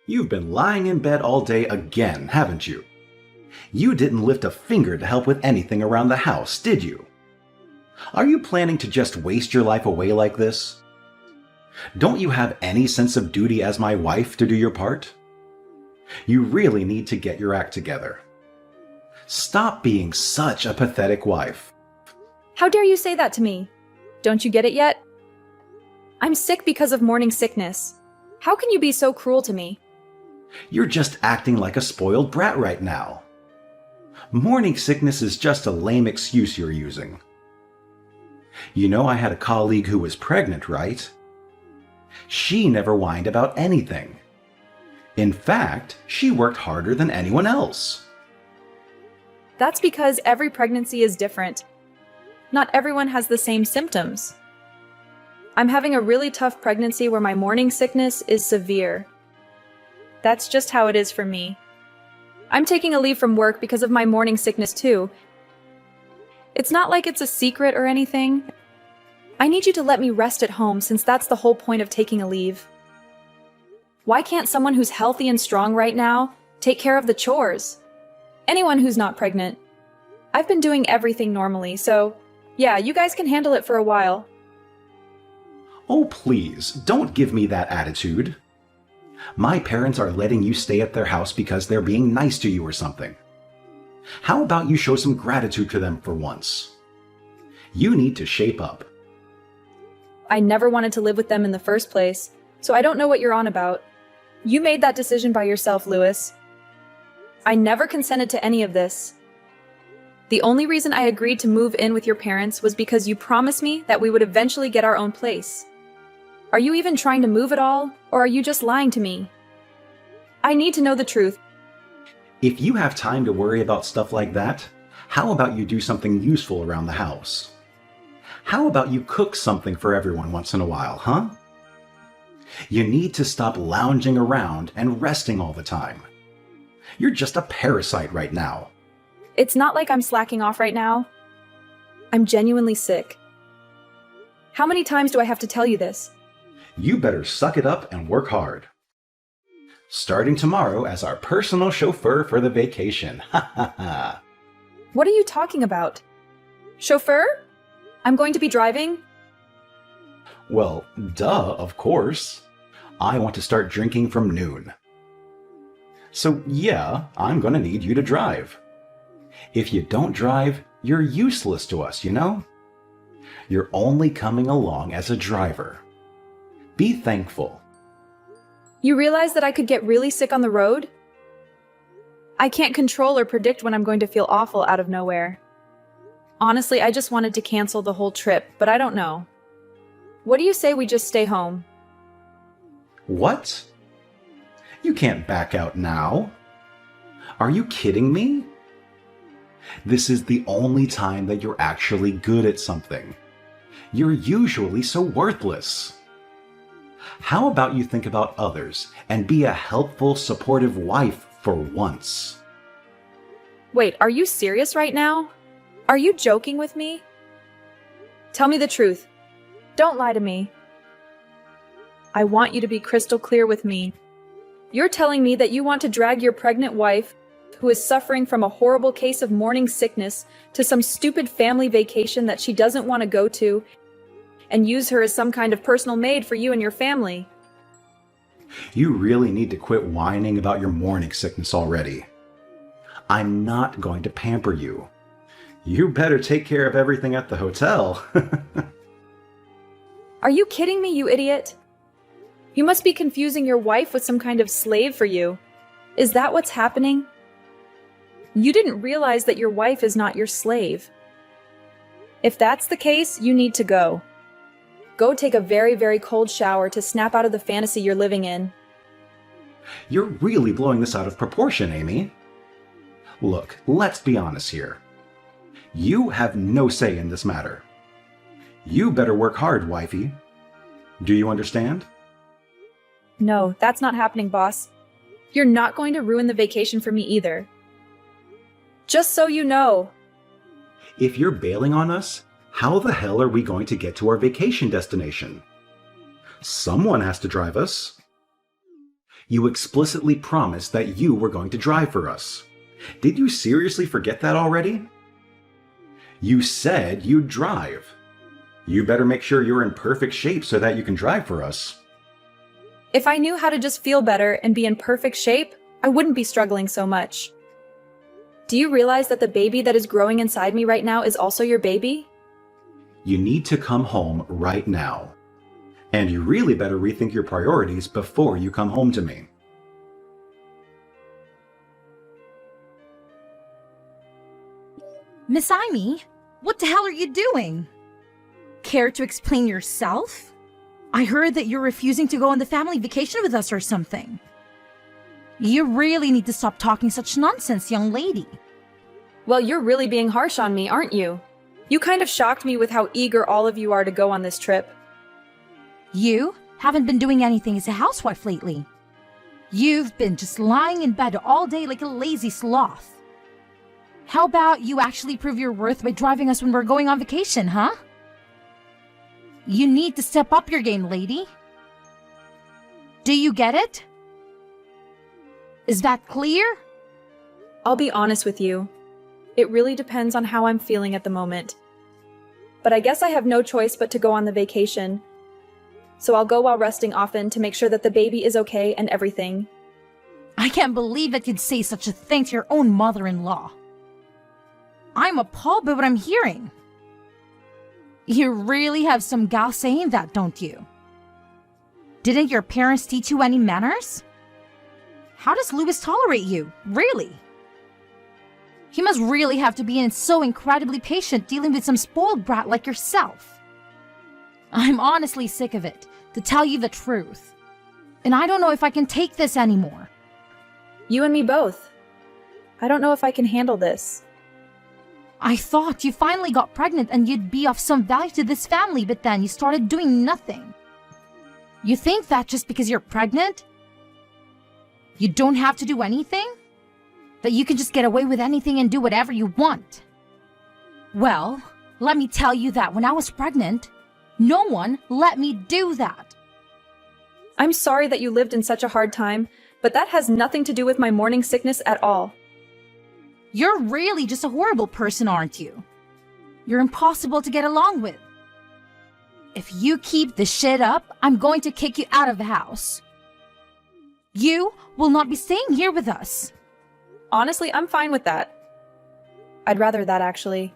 You've been lying in bed all day again, haven't you? You didn't lift a finger to help with anything around the house, did you? Are you planning to just waste your life away like this? Don't you have any sense of duty as my wife to do your part? You really need to get your act together. Stop being such a pathetic wife. How dare you say that to me? Don't you get it yet? I'm sick because of morning sickness. How can you be so cruel to me? You're just acting like a spoiled brat right now. Morning sickness is just a lame excuse you're using. You know I had a colleague who was pregnant, right? She never whined about anything. In fact, she worked harder than anyone else. That's because every pregnancy is different. Not everyone has the same symptoms. I'm having a really tough pregnancy where my morning sickness is severe. That's just how it is for me. I'm taking a leave from work because of my morning sickness too. It's not like it's a secret or anything. I need you to let me rest at home since that's the whole point of taking a leave. Why can't someone who's healthy and strong right now take care of the chores? Anyone who's not pregnant. I've been doing everything normally, so yeah, you guys can handle it for a while. Oh, please, don't give me that attitude. My parents are letting you stay at their house because they're being nice to you or something. How about you show some gratitude to them for once? You need to shape up. I never wanted to live with them in the first place, so I don't know what you're on about. You made that decision by yourself, Lewis. I never consented to any of this. The only reason I agreed to move in with your parents was because you promised me that we would eventually get our own place. Are you even trying to move at all, or are you just lying to me? I need to know the truth. If you have time to worry about stuff like that, how about you do something useful around the house? How about you cook something for everyone once in a while, huh? You need to stop lounging around and resting all the time. You're just a parasite right now. It's not like I'm slacking off right now. I'm genuinely sick. How many times do I have to tell you this? You better suck it up and work hard. Starting tomorrow as our personal chauffeur for the vacation. Ha ha ha. What are you talking about? Chauffeur? I'm going to be driving? Well, duh, of course. I want to start drinking from noon. So yeah, I'm gonna need you to drive. If you don't drive, you're useless to us, you know? You're only coming along as a driver. Be thankful. You realize that I could get really sick on the road? I can't control or predict when I'm going to feel awful out of nowhere. Honestly, I just wanted to cancel the whole trip, but I don't know. What do you say we just stay home? What? You can't back out now. Are you kidding me? This is the only time that you're actually good at something. You're usually so worthless. How about you think about others and be a helpful, supportive wife for once? Wait, are you serious right now? Are you joking with me? Tell me the truth. Don't lie to me. I want you to be crystal clear with me. You're telling me that you want to drag your pregnant wife, who is suffering from a horrible case of morning sickness, to some stupid family vacation that she doesn't want to go to, and use her as some kind of personal maid for you and your family. You really need to quit whining about your morning sickness already. I'm not going to pamper you. You better take care of everything at the hotel. Are you kidding me, you idiot? You must be confusing your wife with some kind of slave for you. Is that what's happening? You didn't realize that your wife is not your slave. If that's the case, you need to go. Go take a very, very cold shower to snap out of the fantasy you're living in. You're really blowing this out of proportion, Amy. Look, let's be honest here. You have no say in this matter. You better work hard, wifey. Do you understand? No, that's not happening, boss. You're not going to ruin the vacation for me either. Just so you know. If you're bailing on us, how the hell are we going to get to our vacation destination? Someone has to drive us. You explicitly promised that you were going to drive for us. Did you seriously forget that already? You said you'd drive. You better make sure you're in perfect shape so that you can drive for us. If I knew how to just feel better and be in perfect shape, I wouldn't be struggling so much. Do you realize that the baby that is growing inside me right now is also your baby? You need to come home right now. And you really better rethink your priorities before you come home to me. Miss Amy, what the hell are you doing? Care to explain yourself? I heard that you're refusing to go on the family vacation with us or something. You really need to stop talking such nonsense, young lady. Well, you're really being harsh on me, aren't you? You kind of shocked me with how eager all of you are to go on this trip. You haven't been doing anything as a housewife lately. You've been just lying in bed all day like a lazy sloth. How about you actually prove your worth by driving us when we're going on vacation, huh? You need to step up your game, lady. Do you get it? Is that clear? I'll be honest with you. It really depends on how I'm feeling at the moment. But I guess I have no choice but to go on the vacation. So I'll go while resting often to make sure that the baby is okay and everything. I can't believe that you'd say such a thing to your own mother-in-law. I'm appalled by what I'm hearing. You really have some gal saying that, don't you? Didn't your parents teach you any manners? How does Louis tolerate you, really? He must really have to be so incredibly patient dealing with some spoiled brat like yourself. I'm honestly sick of it, to tell you the truth. And I don't know if I can take this anymore. You and me both. I don't know if I can handle this. I thought you finally got pregnant and you'd be of some value to this family, but then you started doing nothing. You think that just because you're pregnant, you don't have to do anything? That you can just get away with anything and do whatever you want? Well, let me tell you that when I was pregnant, no one let me do that. I'm sorry that you lived in such a hard time, but that has nothing to do with my morning sickness at all. You're really just a horrible person, aren't you? You're impossible to get along with. If you keep this shit up, I'm going to kick you out of the house. You will not be staying here with us. Honestly, I'm fine with that. I'd rather that, actually.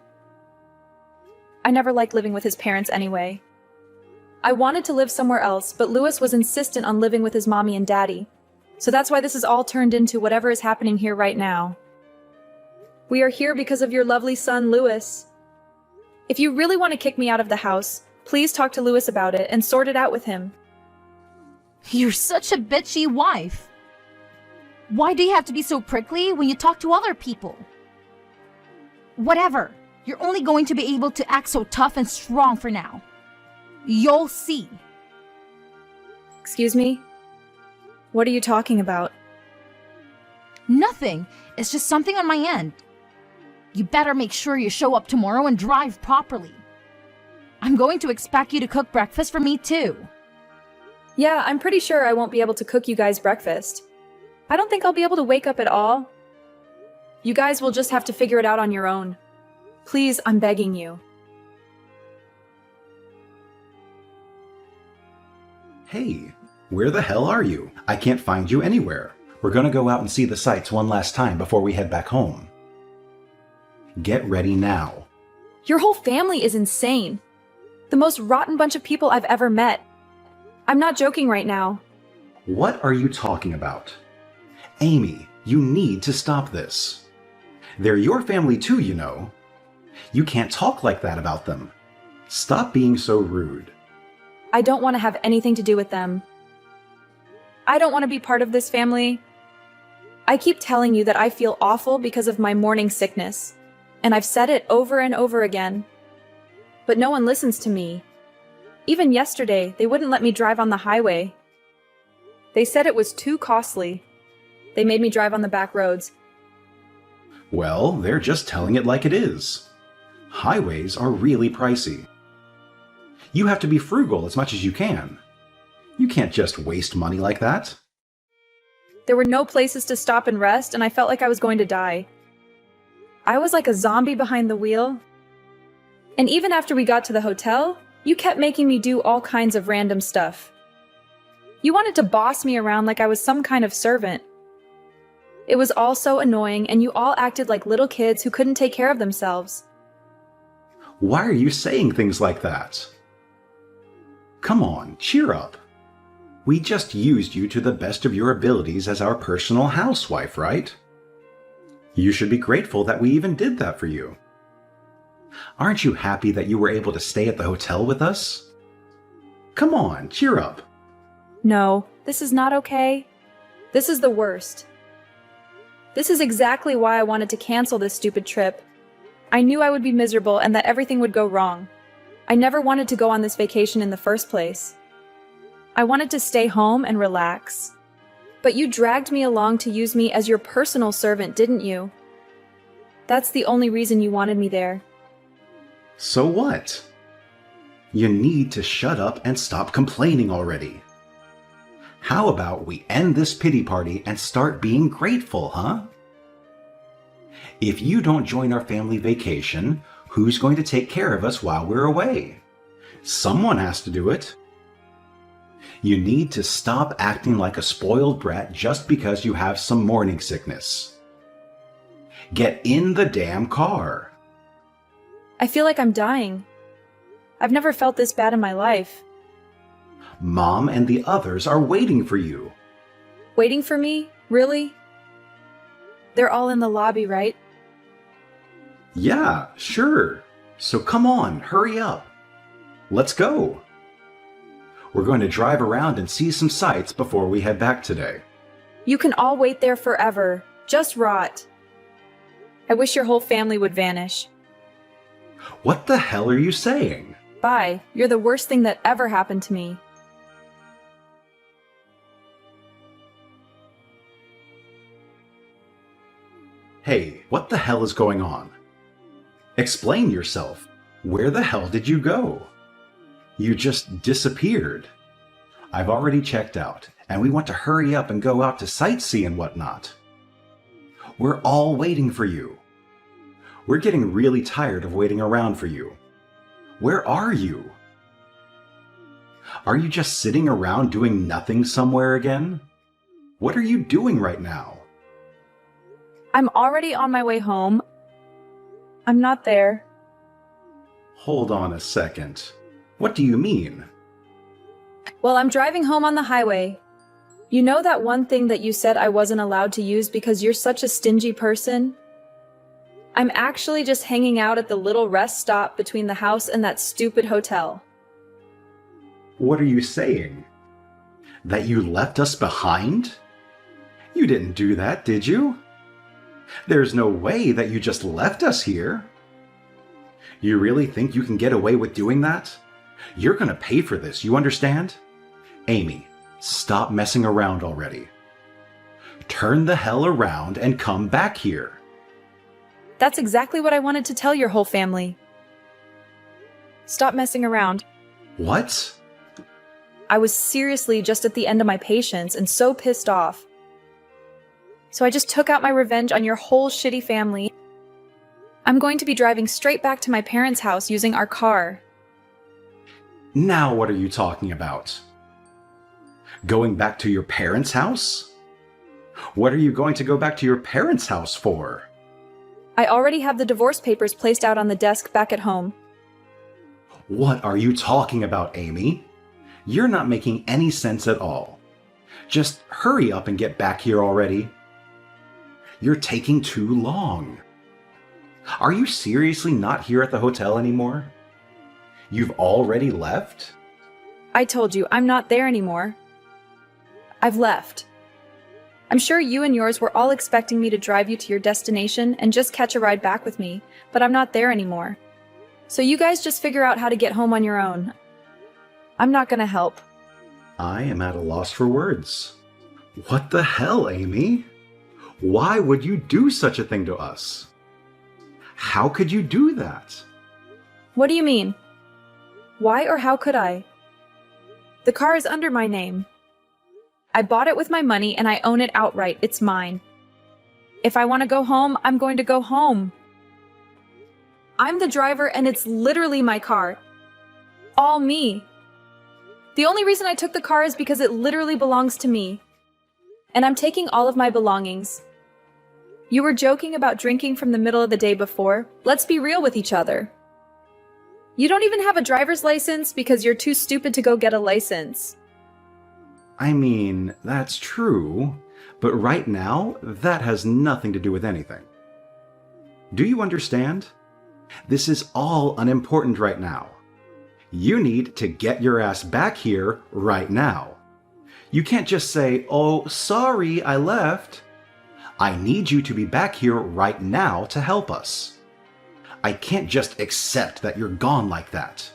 I never liked living with his parents anyway. I wanted to live somewhere else, but Louis was insistent on living with his mommy and daddy. So that's why this is all turned into whatever is happening here right now. We are here because of your lovely son, Louis. If you really want to kick me out of the house, please talk to Louis about it and sort it out with him. You're such a bitchy wife. Why do you have to be so prickly when you talk to other people? Whatever. You're only going to be able to act so tough and strong for now. You'll see. Excuse me? What are you talking about? Nothing. It's just something on my end. You better make sure you show up tomorrow and drive properly. I'm going to expect you to cook breakfast for me too. Yeah, I'm pretty sure I won't be able to cook you guys breakfast. I don't think I'll be able to wake up at all. You guys will just have to figure it out on your own. Please, I'm begging you. Hey, where the hell are you? I can't find you anywhere. We're gonna go out and see the sights one last time before we head back home. Get ready now. Your whole family is insane. The most rotten bunch of people I've ever met. I'm not joking right now. What are you talking about? Amy, you need to stop this. They're your family too, you know. You can't talk like that about them. Stop being so rude. I don't want to have anything to do with them. I don't want to be part of this family. I keep telling you that I feel awful because of my morning sickness, and I've said it over and over again. But no one listens to me. Even yesterday, they wouldn't let me drive on the highway. They said it was too costly. They made me drive on the back roads. Well, they're just telling it like it is. Highways are really pricey. You have to be frugal as much as you can. You can't just waste money like that. There were no places to stop and rest, and I felt like I was going to die. I was like a zombie behind the wheel. And even after we got to the hotel, you kept making me do all kinds of random stuff. You wanted to boss me around like I was some kind of servant. It was all so annoying, and you all acted like little kids who couldn't take care of themselves. Why are you saying things like that? Come on, cheer up. We just used you to the best of your abilities as our personal housewife, right? You should be grateful that we even did that for you. Aren't you happy that you were able to stay at the hotel with us? Come on, cheer up. No, this is not okay. This is the worst. This is exactly why I wanted to cancel this stupid trip. I knew I would be miserable and that everything would go wrong. I never wanted to go on this vacation in the first place. I wanted to stay home and relax. But you dragged me along to use me as your personal servant, didn't you? That's the only reason you wanted me there. So what? You need to shut up and stop complaining already. How about we end this pity party and start being grateful, huh? If you don't join our family vacation, who's going to take care of us while we're away? Someone has to do it. You need to stop acting like a spoiled brat just because you have some morning sickness. Get in the damn car. I feel like I'm dying. I've never felt this bad in my life. Mom and the others are waiting for you. Waiting for me? Really? They're all in the lobby, right? Yeah, sure. So come on, hurry up. Let's go. We're going to drive around and see some sights before we head back today. You can all wait there forever. Just rot. I wish your whole family would vanish. What the hell are you saying? Bye. You're the worst thing that ever happened to me. Hey, what the hell is going on? Explain yourself. Where the hell did you go? You just disappeared. I've already checked out, and we want to hurry up and go out to sightsee and whatnot. We're all waiting for you. We're getting really tired of waiting around for you. Where are you? Are you just sitting around doing nothing somewhere again? What are you doing right now? I'm already on my way home. I'm not there. Hold on a second. What do you mean? Well, I'm driving home on the highway. You know that one thing that you said I wasn't allowed to use because you're such a stingy person? I'm actually just hanging out at the little rest stop between the house and that stupid hotel. What are you saying? That you left us behind? You didn't do that, did you? There's no way that you just left us here. You really think you can get away with doing that? You're gonna pay for this, you understand? Amy, stop messing around already. Turn the hell around and come back here. That's exactly what I wanted to tell your whole family. Stop messing around. What? I was seriously just at the end of my patience and so pissed off. So I just took out my revenge on your whole shitty family. I'm going to be driving straight back to my parents' house using our car. Now what are you talking about? Going back to your parents' house? What are you going to go back to your parents' house for? I already have the divorce papers placed out on the desk back at home. What are you talking about, Amy? You're not making any sense at all. Just hurry up and get back here already. You're taking too long. Are you seriously not here at the hotel anymore? You've already left? I told you, I'm not there anymore. I've left. I'm sure you and yours were all expecting me to drive you to your destination and just catch a ride back with me, but I'm not there anymore. So you guys just figure out how to get home on your own. I'm not gonna help. I am at a loss for words. What the hell, Amy? Why would you do such a thing to us? How could you do that? What do you mean? Why or how could I? The car is under my name. I bought it with my money and I own it outright. It's mine. If I want to go home, I'm going to go home. I'm the driver and it's literally my car. All me. The only reason I took the car is because it literally belongs to me. And I'm taking all of my belongings. You were joking about drinking from the middle of the day before. Let's be real with each other. You don't even have a driver's license because you're too stupid to go get a license. I mean, that's true, but right now, that has nothing to do with anything. Do you understand? This is all unimportant right now. You need to get your ass back here right now. You can't just say, "Oh, sorry, I left." I need you to be back here right now to help us. I can't just accept that you're gone like that.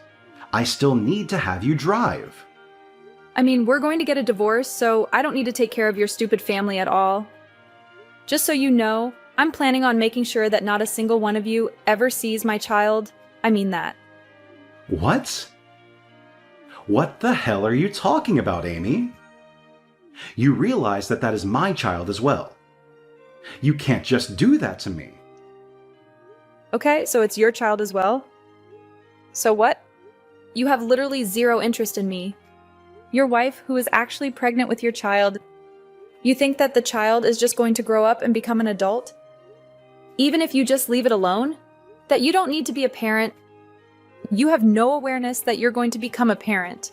I still need to have you drive. I mean, we're going to get a divorce, so I don't need to take care of your stupid family at all. Just so you know, I'm planning on making sure that not a single one of you ever sees my child. I mean that. What? What the hell are you talking about, Amy? You realize that that is my child as well. You can't just do that to me. Okay, so it's your child as well? So what? You have literally zero interest in me. Your wife, who is actually pregnant with your child, you think that the child is just going to grow up and become an adult? Even if you just leave it alone? That you don't need to be a parent? You have no awareness that you're going to become a parent.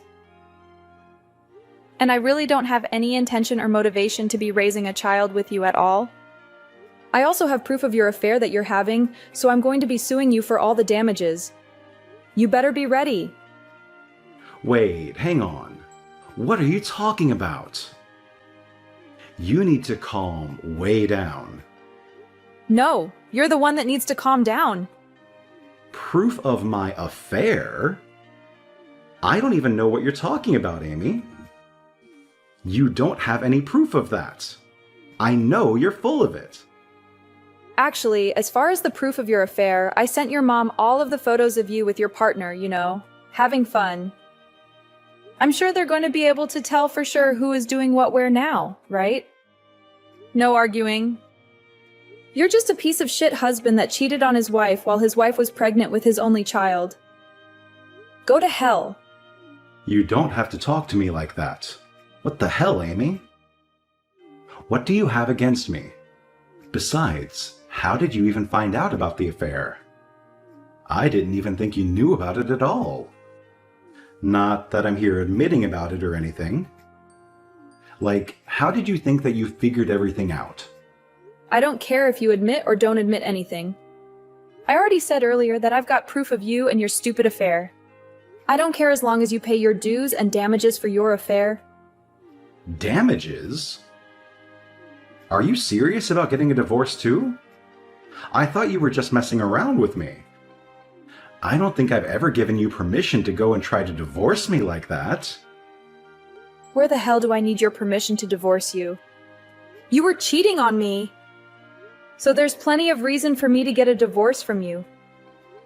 And I really don't have any intention or motivation to be raising a child with you at all. I also have proof of your affair that you're having, so I'm going to be suing you for all the damages. You better be ready. Wait, hang on. What are you talking about? You need to calm way down. No, you're the one that needs to calm down. Proof of my affair? I don't even know what you're talking about, Amy. You don't have any proof of that. I know you're full of it. Actually, as far as the proof of your affair, I sent your mom all of the photos of you with your partner, having fun. I'm sure they're going to be able to tell for sure who is doing what where now, right? No arguing. You're just a piece of shit husband that cheated on his wife while his wife was pregnant with his only child. Go to hell. You don't have to talk to me like that. What the hell, Amy? What do you have against me? Besides, how did you even find out about the affair? I didn't even think you knew about it at all. Not that I'm here admitting about it or anything. Like, how did you think that you figured everything out? I don't care if you admit or don't admit anything. I already said earlier that I've got proof of you and your stupid affair. I don't care as long as you pay your dues and damages for your affair. Damages? Are you serious about getting a divorce too? I thought you were just messing around with me. I don't think I've ever given you permission to go and try to divorce me like that. Where the hell do I need your permission to divorce you? You were cheating on me! So there's plenty of reason for me to get a divorce from you.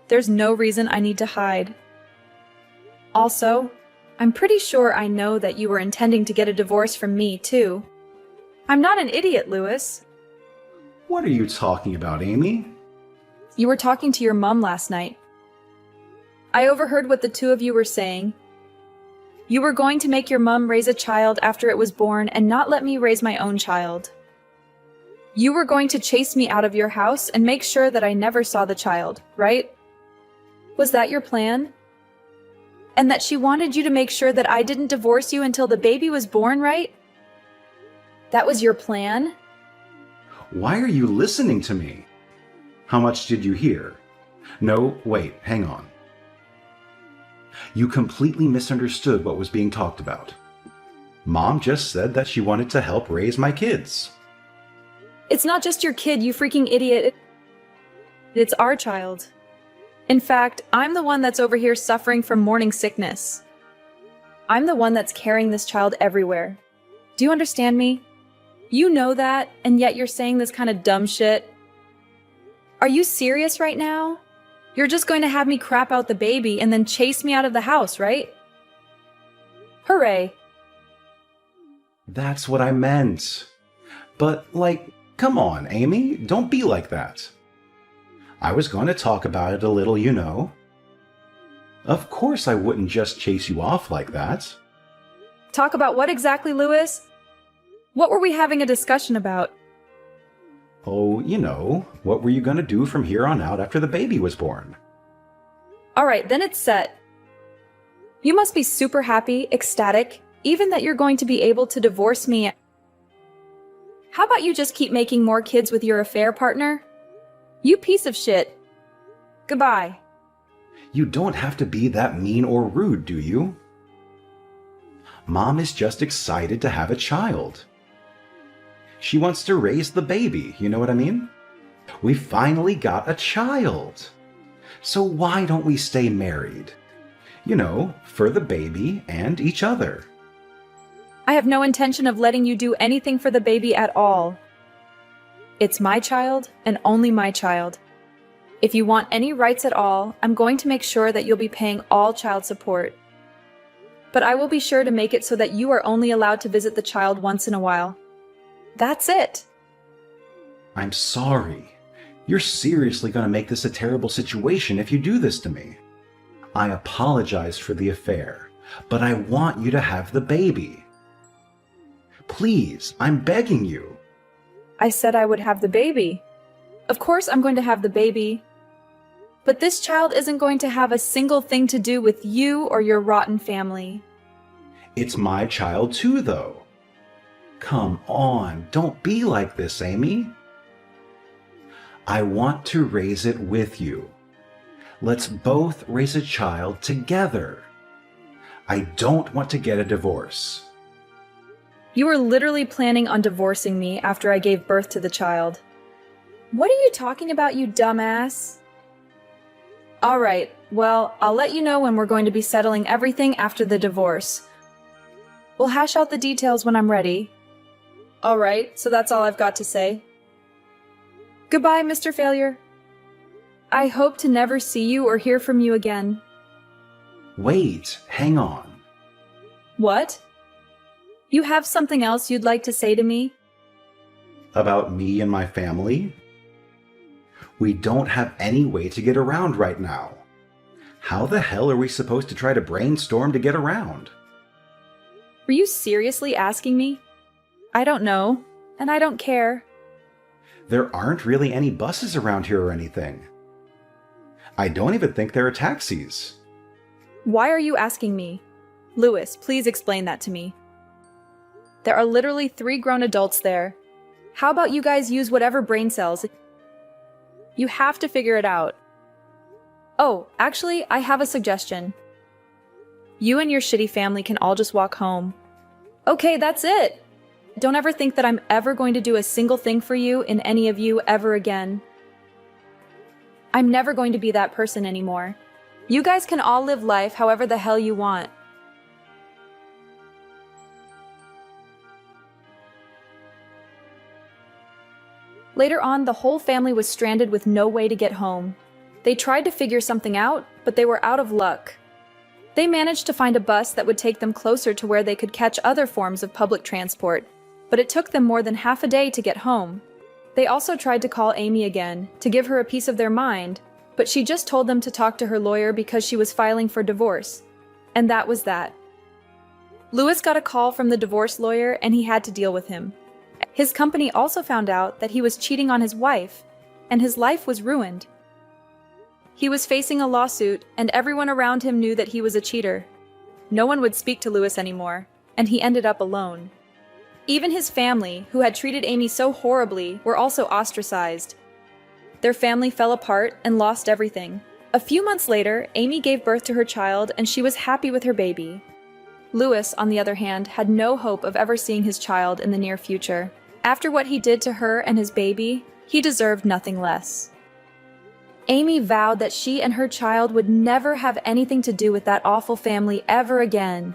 There's no reason I need to hide. Also, I'm pretty sure I know that you were intending to get a divorce from me, too. I'm not an idiot, Louis. What are you talking about, Amy? You were talking to your mom last night. I overheard what the two of you were saying. You were going to make your mom raise a child after it was born and not let me raise my own child. You were going to chase me out of your house and make sure that I never saw the child, right? Was that your plan? And that she wanted you to make sure that I didn't divorce you until the baby was born, right? That was your plan? Why are you listening to me? How much did you hear? No, wait, hang on. You completely misunderstood what was being talked about. Mom just said that she wanted to help raise my kids. It's not just your kid, you freaking idiot. It's our child. In fact, I'm the one that's over here suffering from morning sickness. I'm the one that's carrying this child everywhere. Do you understand me? You know that, and yet you're saying this kind of dumb shit. Are you serious right now? You're just going to have me crap out the baby and then chase me out of the house, right? Hooray. That's what I meant. But, come on, Amy, don't be like that. I was going to talk about it a little, you know. Of course I wouldn't just chase you off like that. Talk about what exactly, Louis? What were we having a discussion about? Oh, you know, what were you going to do from here on out after the baby was born? All right, then it's set. You must be super happy, ecstatic, even that you're going to be able to divorce me. How about you just keep making more kids with your affair partner? You piece of shit. Goodbye. You don't have to be that mean or rude, do you? Mom is just excited to have a child. She wants to raise the baby, you know what I mean? We finally got a child. So why don't we stay married? You know, for the baby and each other. I have no intention of letting you do anything for the baby at all. It's my child and only my child. If you want any rights at all, I'm going to make sure that you'll be paying all child support. But I will be sure to make it so that you are only allowed to visit the child once in a while. That's it. I'm sorry. You're seriously going to make this a terrible situation if you do this to me. I apologize for the affair, but I want you to have the baby. Please, I'm begging you. I said I would have the baby. Of course I'm going to have the baby. But this child isn't going to have a single thing to do with you or your rotten family. It's my child too, though. Come on, don't be like this, Amy. I want to raise it with you. Let's both raise a child together. I don't want to get a divorce. You were literally planning on divorcing me after I gave birth to the child. What are you talking about, you dumbass? All right, well, I'll let you know when we're going to be settling everything after the divorce. We'll hash out the details when I'm ready. All right, so that's all I've got to say. Goodbye, Mr. Failure. I hope to never see you or hear from you again. Wait, hang on. What? You have something else you'd like to say to me? About me and my family? We don't have any way to get around right now. How the hell are we supposed to try to brainstorm to get around? Were you seriously asking me? I don't know, and I don't care. There aren't really any buses around here or anything. I don't even think there are taxis. Why are you asking me? Louis, please explain that to me. There are literally 3 grown adults there. How about you guys use whatever brain cells? You have to figure it out. Oh, actually, I have a suggestion. You and your shitty family can all just walk home. Okay, that's it. Don't ever think that I'm ever going to do a single thing for you in any of you ever again. I'm never going to be that person anymore. You guys can all live life however the hell you want. Later on, the whole family was stranded with no way to get home. They tried to figure something out, but they were out of luck. They managed to find a bus that would take them closer to where they could catch other forms of public transport, but it took them more than half a day to get home. They also tried to call Amy again, to give her a piece of their mind, but she just told them to talk to her lawyer because she was filing for divorce. And that was that. Louis got a call from the divorce lawyer and he had to deal with him. His company also found out that he was cheating on his wife, and his life was ruined. He was facing a lawsuit, and everyone around him knew that he was a cheater. No one would speak to Louis anymore, and he ended up alone. Even his family, who had treated Amy so horribly, were also ostracized. Their family fell apart and lost everything. A few months later, Amy gave birth to her child, and she was happy with her baby. Louis, on the other hand, had no hope of ever seeing his child in the near future. After what he did to her and his baby, he deserved nothing less. Amy vowed that she and her child would never have anything to do with that awful family ever again.